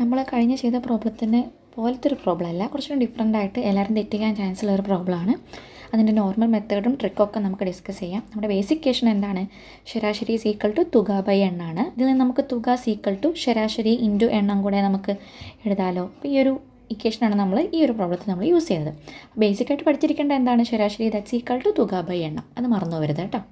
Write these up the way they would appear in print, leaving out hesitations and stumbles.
നമ്മൾ കഴിഞ്ഞ ചെയ്ത പ്രോബ്ലത്തിൻ്റെ പോലത്തെ ഒരു പ്രോബ്ലം അല്ല, കുറച്ചുകൂടി ഡിഫറെൻ്റ് ആയിട്ട് എല്ലാവരും തെറ്റിക്കാൻ ചാൻസ് ഉള്ള ഒരു പ്രോബ്ലമാണ്. അതിൻ്റെ നോർമൽ മെത്തേഡും ട്രിക്കൊക്കെ നമുക്ക് ഡിസ്കസ് ചെയ്യാം. നമ്മുടെ ബേസിക് ഇക്വേഷൻ എന്താണ്? ശരാശരി ഈസ് ഈക്വൽ ടു തുക ബൈ എണ്ണാണ്. ഇതിൽ നിന്ന് നമുക്ക് തുക ഈസ് ഈക്വൽ ടു ശരാശരി ഇൻറ്റു എണ്ണം കൂടെ നമുക്ക് എഴുതാമല്ലോ. അപ്പോൾ ഈ ഒരു ഇക്വേഷനാണ് നമ്മൾ ഈ ഒരു പ്രോബ്ലത്തിൽ നമ്മൾ യൂസ് ചെയ്യുന്നത്. ബേസിക്കായിട്ട് പഠിച്ചിരിക്കേണ്ട എന്താണ്? ശരാശരി ദാറ്റ്സ് ഈക്വൽ ടു തുക ബൈ എണ്ണം. അത് മറന്നു പോകരുത് കേട്ടോ.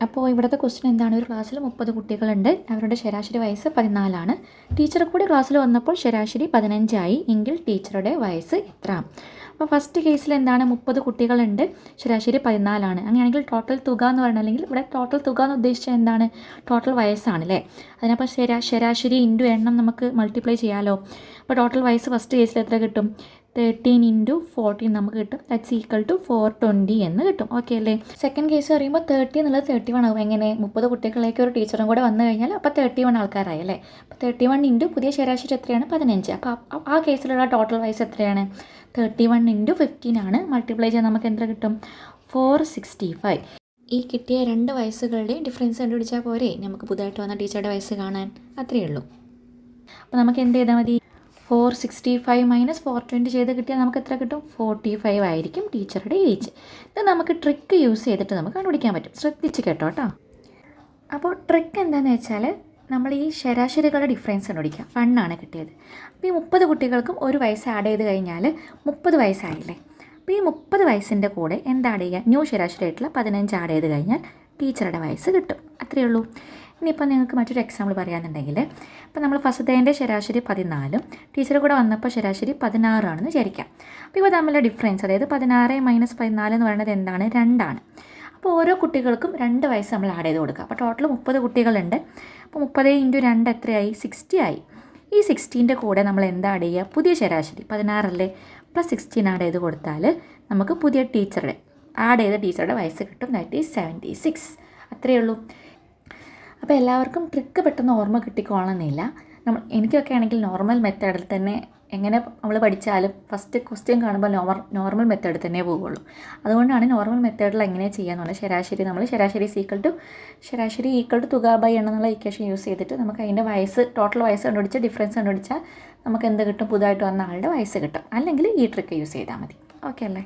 അപ്പോൾ ഇവിടുത്തെ ക്വസ്റ്റ്യൻ എന്താണ്? ഒരു ക്ലാസ്സിൽ 30 കുട്ടികളുണ്ട്. അവരുടെ ശരാശരി വയസ്സ് 14ആണ്. ടീച്ചർ കൂടി ക്ലാസ്സിൽ വന്നപ്പോൾ ശരാശരി 15 ആയി. എങ്കിൽ ടീച്ചറുടെ വയസ്സ് എത്ര? അപ്പോൾ ഫസ്റ്റ് കേസിൽ എന്താണ്? 30 കുട്ടികളുണ്ട്, ശരാശരി 14ആണ്. അങ്ങനെയാണെങ്കിൽ ടോട്ടൽ തുക എന്ന് പറയുന്നത്, അല്ലെങ്കിൽ ഇവിടെ ടോട്ടൽ തുക എന്ന് ഉദ്ദേശിച്ചത് എന്താണ്? ടോട്ടൽ വയസ്സാണ് അല്ലേ. അതിനപ്പോൾ ശരാശരി ഇൻറ്റു എണ്ണം നമുക്ക് മൾട്ടിപ്ലൈ ചെയ്യാമല്ലോ. അപ്പോൾ ടോട്ടൽ വയസ്സ് ഫസ്റ്റ് കേസിൽ എത്ര കിട്ടും? 13 ഇൻറ്റു 14 നമുക്ക് കിട്ടും. ദാറ്റ്സ് ഈക്വൽ ടു 420 എന്ന് കിട്ടും. ഓക്കെ അല്ലേ. സെക്കൻഡ് കേസ് പറയുമ്പോൾ 30 എന്നുള്ളത് 31 ആകും. എങ്ങനെ? 30 കുട്ടികളിലേക്ക് ഒരു ടീച്ചറും കൂടെ വന്നു കഴിഞ്ഞാൽ അപ്പോൾ 31 ആൾക്കാരായി അല്ലേ. അപ്പോൾ 31 ഇൻറ്റു പുതിയ ശരാശരി എത്രയാണ്? 15. അപ്പോൾ ആ കേസിലുള്ള ടോട്ടൽ വയസ്സ് എത്രയാണ്? 31 ഇൻറ്റു 15 ആണ്. മൾട്ടിപ്ലൈ ചെയ്യാൻ നമുക്ക് എത്ര കിട്ടും? 465. ഈ കിട്ടിയ 2 വയസ്സുകളുടെയും ഡിഫറൻസ് കണ്ടുപിടിച്ചാൽ പോരെ നമുക്ക് പുതുതായിട്ട് വന്ന ടീച്ചറുടെ വയസ്സ് കാണാൻ? അത്രയേ ഉള്ളൂ. അപ്പോൾ നമുക്ക് എന്ത് ചെയ്താൽ മതി? 465 മൈനസ് 420 ചെയ്ത് കിട്ടിയാൽ നമുക്ക് എത്ര കിട്ടും? 45 ആയിരിക്കും ടീച്ചറുടെ ഏജ്. ഇത് നമുക്ക് ട്രിക്ക് യൂസ് ചെയ്തിട്ട് നമുക്ക് കണ്ടുപിടിക്കാൻ പറ്റും. ശ്രദ്ധിച്ച് കേട്ടോ. അപ്പോൾ ട്രിക്ക് എന്താണെന്ന് വെച്ചാൽ, നമ്മൾ ഈ ശരാശരികളുടെ ഡിഫറൻസ് കണ്ടുപിടിക്കുക. 1 ആണ് കിട്ടിയത്. അപ്പോൾ ഈ 30 കുട്ടികൾക്കും ഒരു വയസ്സ് ആഡ് ചെയ്ത് കഴിഞ്ഞാൽ 30 വയസ്സായില്ലേ. അപ്പോൾ ഈ 30 വയസ്സിൻ്റെ കൂടെ എന്ത് ആഡ് ചെയ്യുക? ന്യൂ ശരാശരി ആയിട്ടുള്ള 15 ആഡ് ചെയ്ത് കഴിഞ്ഞാൽ ടീച്ചറുടെ വയസ്സ് കിട്ടും. അത്രയേ ഉള്ളൂ. ഇനിയിപ്പോൾ നിങ്ങൾക്ക് മറ്റൊരു എക്സാമ്പിൾ പറയാമെന്നുണ്ടെങ്കിൽ, ഇപ്പോൾ നമ്മൾ ഫസ്റ്റത്തേൻ്റെ ശരാശരി 14, ടീച്ചർ കൂടെ വന്നപ്പോൾ ശരാശരി 16 ആണെന്ന് വിചാരിക്കാം. അപ്പോൾ ഇപ്പോൾ തമ്മിലുള്ള ഡിഫറൻസ്, അതായത് 16 മൈനസ് 14 എന്ന് പറയുന്നത് എന്താണ്? 2 ആണ്. അപ്പോൾ ഓരോ കുട്ടികൾക്കും 2 വയസ്സ് നമ്മൾ ആഡ് ചെയ്ത് കൊടുക്കുക. അപ്പോൾ ടോട്ടൽ 30 കുട്ടികളുണ്ട്. അപ്പോൾ 30 ഇൻറ്റു 2 എത്രയായി? 60 ആയി. ഈ 16ൻ്റെ കൂടെ നമ്മൾ എന്താ ആഡ് ചെയ്യുക? പുതിയ ശരാശരി 16 അല്ലേ, പ്ലസ് 16 ആഡ് ചെയ്ത് കൊടുത്താൽ നമുക്ക് പുതിയ ആഡ് ചെയ്ത ടീച്ചറുടെ വയസ്സ് കിട്ടും. That is 76. അത്രയേ ഉള്ളൂ. അപ്പോൾ എല്ലാവർക്കും ട്രിക്ക് പെട്ടെന്ന് ഓർമ്മ കിട്ടിക്കോളണമെന്നില്ല. എനിക്കൊക്കെ ആണെങ്കിൽ നോർമൽ മെത്തേഡിൽ തന്നെ എങ്ങനെ നമ്മൾ പഠിച്ചാലും ഫസ്റ്റ് ക്വസ്റ്റ്യൻ കാണുമ്പോൾ നോർമൽ മെത്തേഡിൽ തന്നെ പോവുള്ളൂ. അതുകൊണ്ടാണ് നോർമൽ മെത്തേഡിൽ എങ്ങനെ ചെയ്യാമെന്നുള്ള ശരാശരി ഈക്വൽ ടു തുക ബൈ എണ്ണം എന്നുള്ള ഇക്വേഷൻ യൂസ് ചെയ്തിട്ട് നമുക്ക് അതിൻ്റെ വയസ്സ്, ടോട്ടൽ വയസ്സ് കണ്ടുപിടിച്ച് ഡിഫറൻസ് കണ്ടുപിടിച്ചാൽ നമുക്ക് എന്ത് കിട്ടും? പുതുതായിട്ട് വന്ന ആളുടെ വയസ്സ് കിട്ടും. അല്ലെങ്കിൽ ഈ ട്രിക്ക് യൂസ് ചെയ്താൽ മതി. ഓക്കെ അല്ലേ.